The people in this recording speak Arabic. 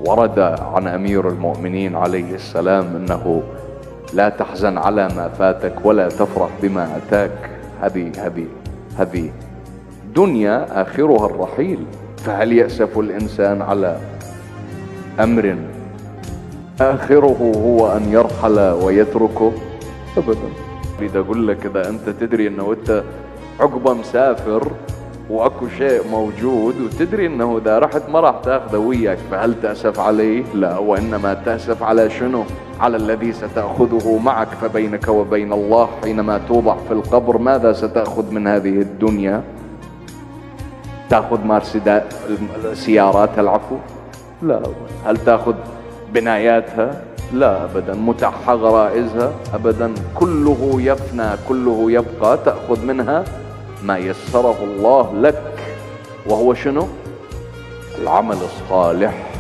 ورد عن أمير المؤمنين عليه السلام أنه لا تحزن على ما فاتك ولا تفرح بما أتاك. هذه دنيا آخرها الرحيل، فهل يأسف الإنسان على أمر آخره هو أن يرحل ويتركه؟ أبدا. بدي أقول لك إذا أنت تدري أنه أنت عقبة مسافر واكو شيء موجود وتدري انه اذا رحت ما راح تاخذه وياك، فهل تأسف عليه؟ لا، وانما تأسف على شنو؟ على الذي ستأخذه معك. فبينك وبين الله حينما توضع في القبر ماذا ستأخذ من هذه الدنيا؟ تأخذ سياراتها العفو؟ لا. هل تأخذ بناياتها؟ لا ابدا. متعها غرائزها؟ ابدا. كله يفنى، كله يبقى. تأخذ منها ما يسره الله لك، وهو شنو؟ العمل الصالح.